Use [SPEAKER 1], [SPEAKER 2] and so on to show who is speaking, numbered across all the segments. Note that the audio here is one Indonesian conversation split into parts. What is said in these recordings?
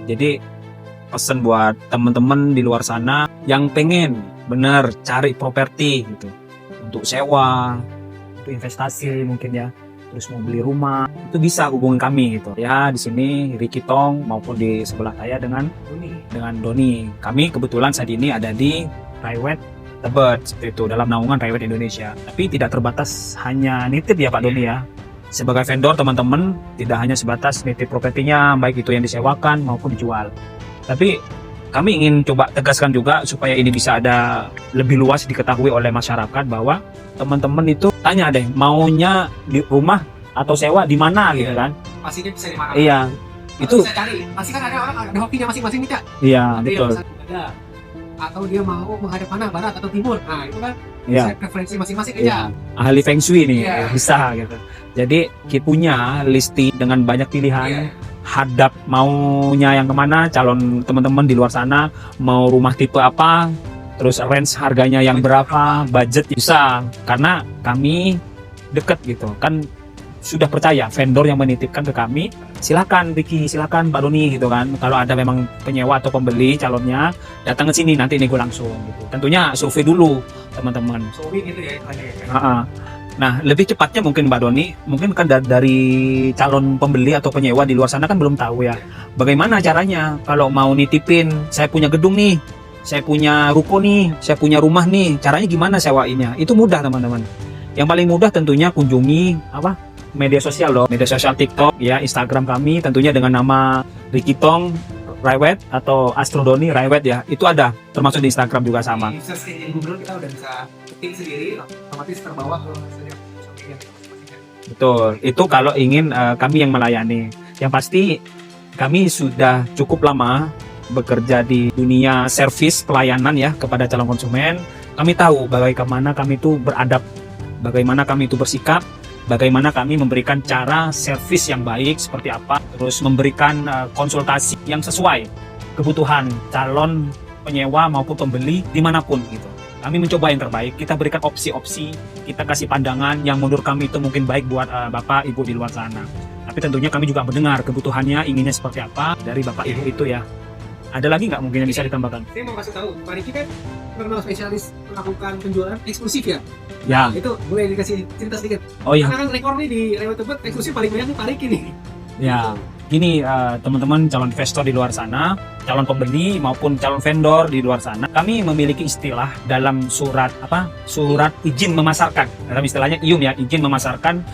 [SPEAKER 1] Jadi pesan buat teman-teman di luar sana yang pengen bener cari properti gitu untuk sewa, untuk investasi mungkin ya, terus mau beli rumah, itu bisa hubungi kami gitu ya. Di sini Ricky Tong maupun di sebelah saya dengan Doni. Kami kebetulan saat ini ada di Raiwet Tebet seperti itu, dalam naungan Raiwet Indonesia. Tapi tidak terbatas hanya nitip ya Pak Doni ya. Sebagai vendor teman-teman tidak hanya sebatas nitip propertinya, baik itu yang disewakan maupun dijual. Tapi kami ingin coba tegaskan juga supaya ini bisa ada lebih luas diketahui oleh masyarakat bahwa teman-teman itu tanya deh maunya di rumah atau sewa di mana gitu kan.
[SPEAKER 2] Pastinya bisa di mana.
[SPEAKER 1] Iya. Itu
[SPEAKER 2] bisa cari. Pasti kan ada orang ada hobinya masing-masing nih, Kak.
[SPEAKER 1] Iya,
[SPEAKER 2] Ada
[SPEAKER 1] betul.
[SPEAKER 2] yang ada. Atau dia mau menghadap mana, barat atau timur. Nah, itu kan
[SPEAKER 1] Iya.
[SPEAKER 2] bisa preferensi masing-masing
[SPEAKER 1] Iya.
[SPEAKER 2] aja.
[SPEAKER 1] Ahli Feng Shui nih
[SPEAKER 2] Iya.
[SPEAKER 1] bisa gitu. Jadi kita punya listing dengan banyak pilihan.
[SPEAKER 2] Iya.
[SPEAKER 1] Hadap maunya yang kemana, calon teman-teman di luar sana mau rumah tipe apa, terus range harganya yang berapa, budget bisa, karena kami deket gitu kan, sudah percaya vendor yang menitipkan ke kami. Silakan Ricky, silakan Pak Doni gitu kan, kalau ada memang penyewa atau pembeli calonnya datang ke sini nanti nego langsung gitu. Tentunya survei dulu teman-teman.
[SPEAKER 2] Sobi gitu ya iklannya.
[SPEAKER 1] Nah, lebih cepatnya mungkin Mbak Doni, mungkin kan dari calon pembeli atau penyewa di luar sana kan belum tahu ya. Bagaimana caranya kalau mau nitipin, saya punya gedung nih, saya punya ruko nih, saya punya rumah nih, caranya gimana sewainnya? Itu mudah teman-teman. Yang paling mudah tentunya kunjungi media sosial loh, media sosial TikTok ya, Instagram kami tentunya dengan nama Ricky Tong Raiwet atau Astro Doni Raiwet ya, itu ada termasuk di Instagram juga sama.
[SPEAKER 2] Di search engine Google kita udah bisa ketik sendiri, otomatis terbawa ke setiap sosial media.
[SPEAKER 1] Betul, itu kalau ingin kami yang melayani. Yang pasti kami sudah cukup lama bekerja di dunia servis pelayanan ya kepada calon konsumen. Kami tahu bagaimana kami itu beradab, bagaimana kami itu bersikap, bagaimana kami memberikan cara servis yang baik seperti apa, terus memberikan konsultasi yang sesuai kebutuhan calon penyewa maupun pembeli dimanapun gitu. Kami mencoba yang terbaik, kita berikan opsi-opsi, kita kasih pandangan yang menurut kami itu mungkin baik buat Bapak Ibu di luar sana. Tapi tentunya kami juga mendengar kebutuhannya, inginnya seperti apa dari Bapak Ibu itu ya. Ada lagi nggak mungkin yang bisa ditambahkan?
[SPEAKER 2] Saya mau kasih tahu, Pak Riki kan terkenal spesialis melakukan penjualan eksklusif ya.
[SPEAKER 1] Ya,
[SPEAKER 2] Itu boleh dikasih cerita sedikit.
[SPEAKER 1] oh iya.
[SPEAKER 2] Karena kan rekor nih di Raiwet Tebet eksklusif paling banyak nih Pak Riki nih.
[SPEAKER 1] Ya, gini teman-teman calon investor di luar sana, calon pembeli maupun calon vendor di luar sana, kami memiliki istilah dalam surat surat izin memasarkan. Dalam istilahnya IUM ya, izin memasarkan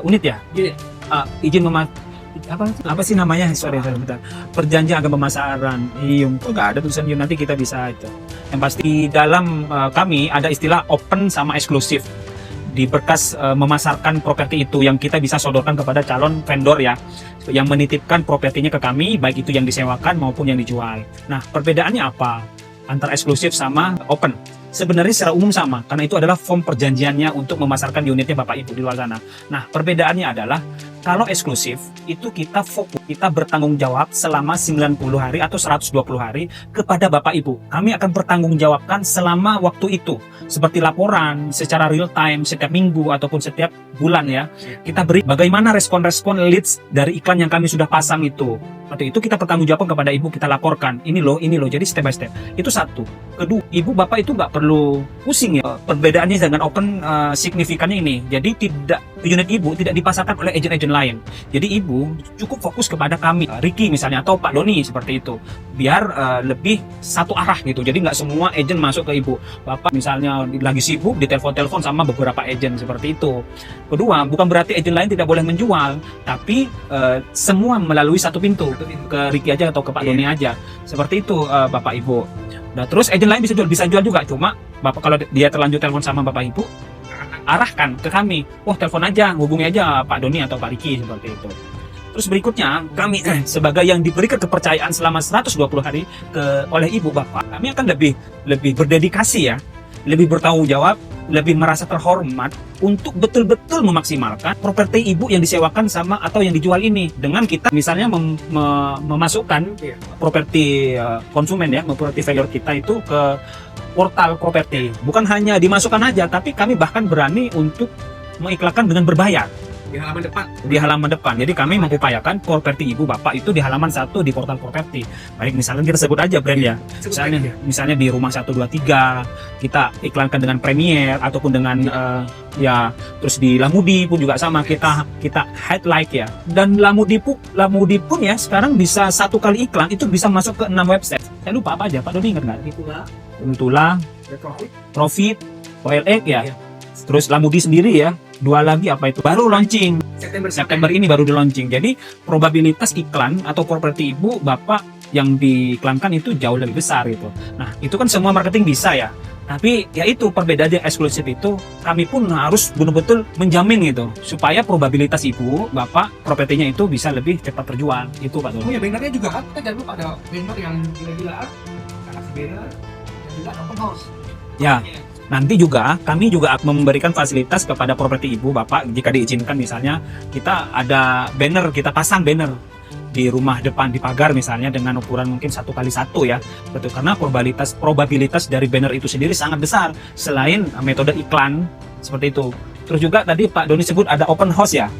[SPEAKER 1] unit ya.
[SPEAKER 2] Gini,
[SPEAKER 1] Izin apa sih namanya? Sorry bentar. Perjanjian agen pemasaran IUM. Kok nggak ada tulisan IUM, nanti kita bisa itu. Yang pasti di dalam kami ada istilah open sama eksklusif. Di berkas memasarkan properti itu yang kita bisa sodorkan kepada calon vendor ya, yang menitipkan propertinya ke kami, baik itu yang disewakan maupun yang dijual. Nah, perbedaannya apa antara eksklusif sama open? Sebenarnya secara umum sama, karena itu adalah form perjanjiannya untuk memasarkan unitnya Bapak Ibu di luar sana. Nah, perbedaannya adalah kalau eksklusif itu kita fokus, kita bertanggung jawab selama 90 hari atau 120 hari kepada Bapak Ibu. Kami akan bertanggung jawabkan selama waktu itu, seperti laporan secara real time setiap minggu ataupun setiap bulan ya. Kita beri bagaimana respon-respon leads dari iklan yang kami sudah pasang itu. Waktu itu kita bertanggung jawab kepada Ibu, kita laporkan ini loh, jadi step by step. Itu satu. Kedua, Ibu Bapak itu nggak perlu pusing ya. Perbedaannya dengan open signifikannya ini. Jadi unit Ibu tidak dipasarkan oleh agen-agen lain. Jadi Ibu cukup fokus kepada kami, Ricky misalnya atau Pak Doni seperti itu. Biar lebih satu arah gitu. Jadi nggak semua agen masuk ke Ibu. Bapak misalnya lagi sibuk ditelepon-telepon sama beberapa agen seperti itu. Kedua, bukan berarti agen lain tidak boleh menjual, tapi semua melalui satu pintu. Ke Ricky aja atau ke Pak Doni aja. Seperti itu Bapak Ibu. Nah, terus agen lain bisa jual juga, cuma Bapak kalau dia terlanjur telepon sama Bapak Ibu, arahkan ke kami. Telepon aja, hubungi aja Pak Doni atau Pak Ricky seperti itu. Terus berikutnya, kami sebagai yang diberikan kepercayaan selama 120 hari oleh Ibu Bapak, kami akan lebih berdedikasi ya, lebih bertanggung jawab, lebih merasa terhormat untuk betul-betul memaksimalkan properti Ibu yang disewakan sama atau yang dijual ini, dengan kita misalnya memasukkan properti konsumen ya, properti vendor kita itu ke portal properti. Bukan hanya dimasukkan aja, tapi kami bahkan berani untuk mengiklankan dengan berbayar.
[SPEAKER 2] di halaman depan.
[SPEAKER 1] di halaman depan. Jadi kami mengupayakan properti ibu bapak itu di halaman 1 di portal properti. Baik, misalnya kita sebut aja brand ya. Misalnya di rumah 123 kita iklankan dengan Premier ataupun dengan ya, terus di Lamudi pun juga sama, kita highlight ya. Dan Lamudi pun ya sekarang bisa 1 kali iklan itu bisa masuk ke 6 website. Saya lupa apa aja, Pak Doni ingat nggak? Untula, Profit, OLX ya. Terus Lamudi sendiri ya, 2 lagi apa itu? Baru launching. September ini baru di launching. Jadi probabilitas iklan atau properti ibu bapak yang diiklankan itu jauh lebih besar gitu. Nah, itu kan semua marketing bisa ya. Tapi ya itu perbedaan yang eksklusif itu kami pun harus betul-betul menjamin gitu supaya probabilitas ibu bapak propertinya itu bisa lebih cepat terjual. Itu Pak Doni.
[SPEAKER 2] Oh ya, bannernya juga kan, kita jangan lupa ada banner yang gila-gilaan, kasih banner dan juga open house.
[SPEAKER 1] Ya. Nanti juga kami juga akan memberikan fasilitas kepada properti ibu bapak jika diizinkan, misalnya kita ada banner, kita pasang banner di rumah depan di pagar misalnya dengan ukuran mungkin 1x1 ya, betul, karena probabilitas dari banner itu sendiri sangat besar selain metode iklan seperti itu. Terus juga tadi Pak Doni sebut ada open house ya.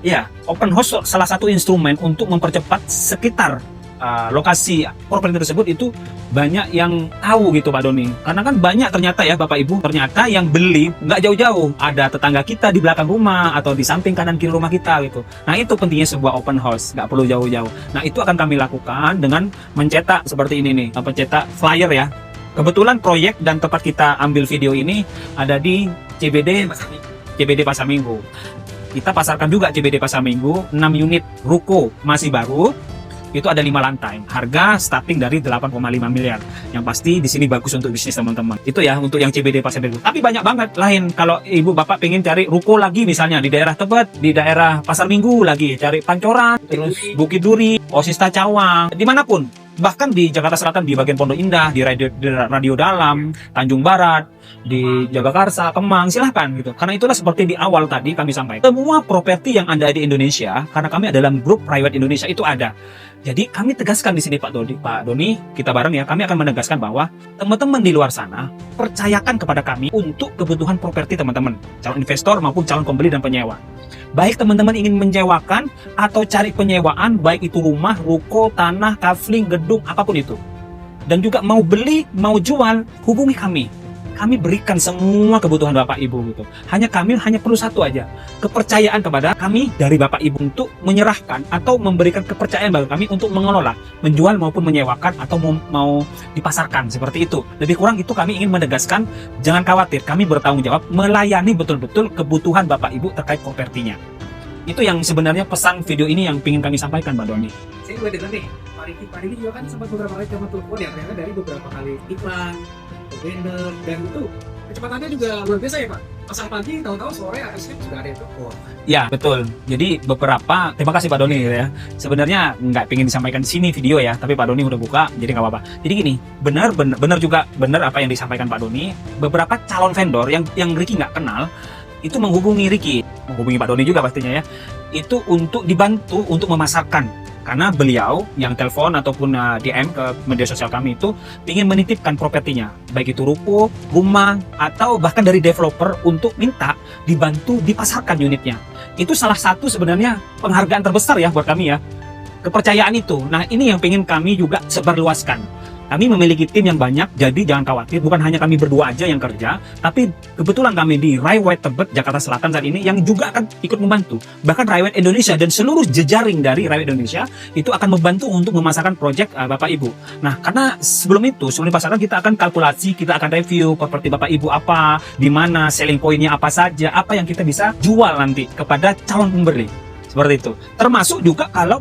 [SPEAKER 1] Iya, open house salah satu instrumen untuk mempercepat sekitar lokasi properti tersebut itu banyak yang tahu gitu Pak Doni, karena kan banyak ternyata ya Bapak Ibu, ternyata yang beli nggak jauh-jauh, ada tetangga kita di belakang rumah atau di samping kanan kiri rumah kita gitu. Nah itu pentingnya sebuah open house, nggak perlu jauh-jauh. Nah itu akan kami lakukan dengan mencetak seperti ini nih, pencetak flyer ya. Kebetulan proyek dan tempat kita ambil video ini ada di CBD Pasar Minggu. Kita pasarkan juga CBD Pasar Minggu, 6 unit ruko masih baru. Itu ada 5 lantai, harga starting dari 8,5 miliar. Yang pasti di sini bagus untuk bisnis teman-teman. Itu ya untuk yang CBD Pasar Minggu. Tapi banyak banget lain. Kalau ibu bapak pengen cari ruko lagi misalnya di daerah Tebet, di daerah Pasar Minggu lagi, cari Pancoran, terus Bukit Duri, Osista Cawang, dimanapun. Bahkan di Jakarta Selatan, di bagian Pondok Indah, di Radio Dalam, Tanjung Barat, di Jagakarsa, Kemang, silahkan gitu. Karena itulah seperti di awal tadi kami sampaikan, semua properti yang ada di Indonesia, karena kami adalah grup private Indonesia itu ada. Jadi kami tegaskan di sini Pak Doni, kita bareng ya, kami akan menegaskan bahwa teman-teman di luar sana percayakan kepada kami untuk kebutuhan properti teman-teman, calon investor maupun calon pembeli dan penyewa. Baik teman-teman ingin menyewakan atau cari penyewaan, baik itu rumah, ruko, tanah, kafling, gedung, apapun itu. Dan juga mau beli, mau jual, hubungi kami. Kami berikan semua kebutuhan Bapak Ibu gitu. Kami hanya perlu satu aja, kepercayaan kepada kami dari Bapak Ibu untuk menyerahkan atau memberikan kepercayaan bagi kami untuk mengelola, menjual maupun menyewakan atau mau dipasarkan seperti itu. Lebih kurang itu kami ingin menegaskan, jangan khawatir, kami bertanggung jawab melayani betul-betul kebutuhan Bapak Ibu terkait propertinya. Itu yang sebenarnya pesan video ini yang ingin kami sampaikan, Mbak Doni.
[SPEAKER 2] Saya juga dengar nih, Pak Riki juga kan sempat beberapa kali coba telepon ya, ternyata dari beberapa kali iklan, banner, dan itu kecepatannya juga luar biasa ya Pak. Pasang pagi, tahu-tahu sore atau siang sudah ada yang telepon.
[SPEAKER 1] Ya betul. Jadi terima kasih Pak Doni ya. Sebenarnya nggak pengen disampaikan di sini video ya, tapi Pak Doni udah buka, jadi nggak apa-apa. Jadi gini, benar apa yang disampaikan Pak Doni. Beberapa calon vendor yang Riki nggak kenal itu menghubungi Riki, menghubungi Pak Doni juga pastinya ya. Itu untuk dibantu untuk memasarkan. Karena beliau yang telepon ataupun DM ke media sosial kami itu ingin menitipkan propertinya, baik itu ruko, rumah, atau bahkan dari developer untuk minta dibantu dipasarkan unitnya. Itu salah satu sebenarnya penghargaan terbesar ya buat kami ya, kepercayaan itu. Nah ini yang pengen kami juga sebarluaskan. Kami memiliki tim yang banyak, jadi jangan khawatir, bukan hanya kami berdua aja yang kerja, tapi kebetulan kami di Railway Tebet, Jakarta Selatan saat ini, yang juga akan ikut membantu. Bahkan Railway Indonesia dan seluruh jejaring dari Railway Indonesia, itu akan membantu untuk memasarkan proyek Bapak Ibu. Nah, karena sebelum dipasarkan, kita akan kalkulasi, kita akan review properti Bapak Ibu apa, di mana, selling point-nya apa saja, apa yang kita bisa jual nanti kepada calon pembeli. Seperti itu. Termasuk juga kalau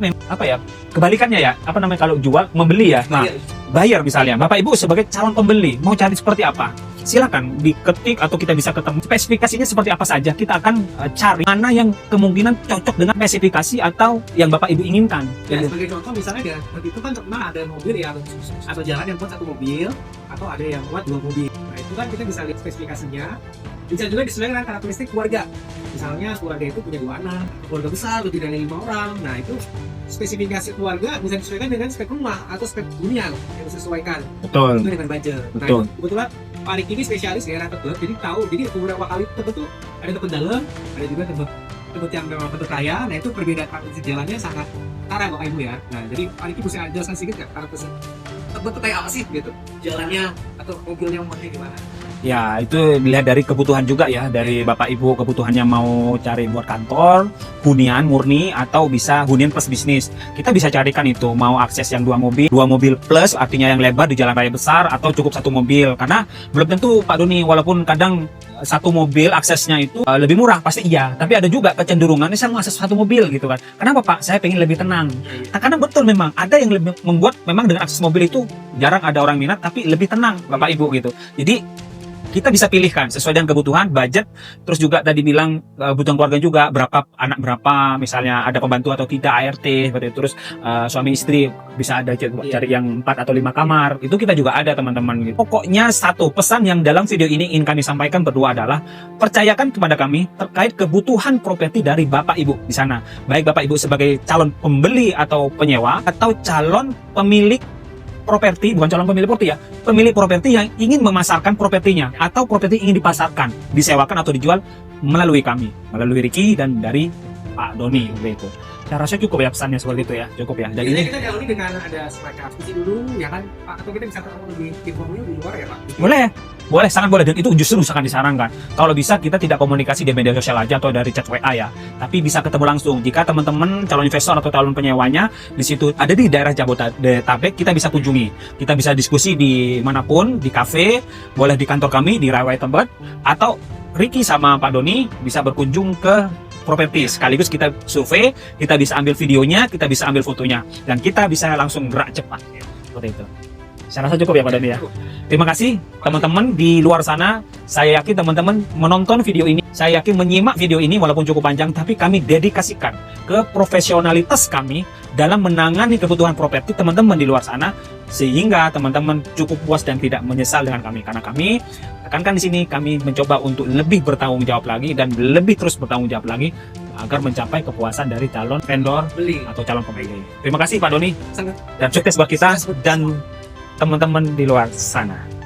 [SPEAKER 1] kebalikannya ya, kalau jual membeli ya. Nah, bayar misalnya, Bapak Ibu sebagai calon pembeli mau cari seperti apa? Silakan diketik atau kita bisa ketemu spesifikasinya seperti apa saja. Kita akan cari mana yang kemungkinan cocok dengan spesifikasi atau yang Bapak Ibu inginkan.
[SPEAKER 2] Ya, sebagai contoh misalnya begitu kan pernah ada mobil ya atau jalan yang buat satu mobil atau ada yang buat 2 mobil. Nah itu kan kita bisa lihat spesifikasinya. Bisa juga disesuaikan dengan karakteristik keluarga. Misalnya keluarga itu punya 2 anak, keluarga besar lebih dari 5 orang. Nah itu spesifikasi keluarga bisa disesuaikan dengan spek rumah atau spek hunian yang disesuaikan.
[SPEAKER 1] Betul.
[SPEAKER 2] Itu dengan budget.
[SPEAKER 1] Betul.
[SPEAKER 2] Nah, kebetulan Pak Riki ini spesialis daerah Tebet, jadi tahu. Jadi beberapa kali Tebet tuh ada Tebet dalam, ada juga Tebet kebut yang memang bentuk raya, nah itu perbedaan karakteristik jalannya sangat ketara Bapak Ibu ya. Nah jadi Pak Niki bisa jelaskan sedikit nggak karakteristik bentuk kayak apa sih gitu jalannya atau mobilnya umatnya gimana?
[SPEAKER 1] Ya, itu dilihat dari kebutuhan juga ya, dari Bapak Ibu kebutuhannya mau cari buat kantor, hunian murni, atau bisa hunian plus bisnis. Kita bisa carikan itu, mau akses yang dua mobil plus, artinya yang lebar di jalan raya besar, atau cukup satu mobil. Karena belum tentu Pak Doni, walaupun kadang satu mobil aksesnya itu lebih murah, pasti iya. Tapi ada juga kecenderungan, saya mau akses satu mobil gitu kan. Kenapa Pak? Saya pengen lebih tenang. Nah, karena betul memang, ada yang lebih membuat memang dengan akses mobil itu jarang ada orang minat, tapi lebih tenang Bapak Ibu gitu. Jadi, kita bisa pilihkan sesuai dengan kebutuhan, budget, terus juga tadi bilang kebutuhan keluarga juga, berapa anak berapa, misalnya ada pembantu atau tidak, ART, seperti itu. Terus suami istri bisa ada cari yang 4 atau 5 kamar, itu kita juga ada teman-teman gitu. Pokoknya satu pesan yang dalam video ini ingin kami sampaikan berdua adalah, percayakan kepada kami terkait kebutuhan properti dari Bapak Ibu di sana. Baik Bapak Ibu sebagai calon pembeli atau penyewa, atau calon pemilik properti, bukan calon pemilik properti ya, pemilik properti yang ingin memasarkan propertinya atau properti ingin dipasarkan, disewakan atau dijual melalui kami, melalui Ricky dan dari Pak Doni gitu. Saya rasa cukup ya pesannya seperti itu ya, cukup ya. Dan
[SPEAKER 2] Jadi
[SPEAKER 1] ini
[SPEAKER 2] kita dialami dengan ada semacam diskusi dulu ya kan Pak, atau kita bisa ketemu lebih informnya di luar ya Pak?
[SPEAKER 1] boleh, sangat boleh, dan itu justru sangat disarankan. Kalau bisa kita tidak komunikasi di media sosial aja atau dari chat WA ya, tapi bisa ketemu langsung. Jika teman-teman calon investor atau calon penyewanya di situ ada di daerah Jabodetabek, kita bisa kunjungi. Kita bisa diskusi di manapun, di kafe, boleh di kantor kami di Railway Tebet, atau Ricky sama Pak Doni bisa berkunjung ke properti. Sekaligus kita survei, kita bisa ambil videonya, kita bisa ambil fotonya, dan kita bisa langsung gerak cepat. Seperti itu. Saya rasa cukup ya Pak Doni ya. Terima kasih teman-teman di luar sana. Saya yakin teman-teman menonton video ini, saya yakin menyimak video ini walaupun cukup panjang, tapi kami dedikasikan ke profesionalitas kami dalam menangani kebutuhan properti teman-teman di luar sana, sehingga teman-teman cukup puas dan tidak menyesal dengan kami. Karena kami tekankan di sini, kami mencoba untuk lebih bertanggung jawab lagi dan lebih terus bertanggung jawab lagi agar mencapai kepuasan dari calon vendor
[SPEAKER 2] Beli.
[SPEAKER 1] atau calon pembeli. Terima kasih Pak Doni
[SPEAKER 2] Sangat
[SPEAKER 1] dan sukses buat kita dan teman-teman di luar sana.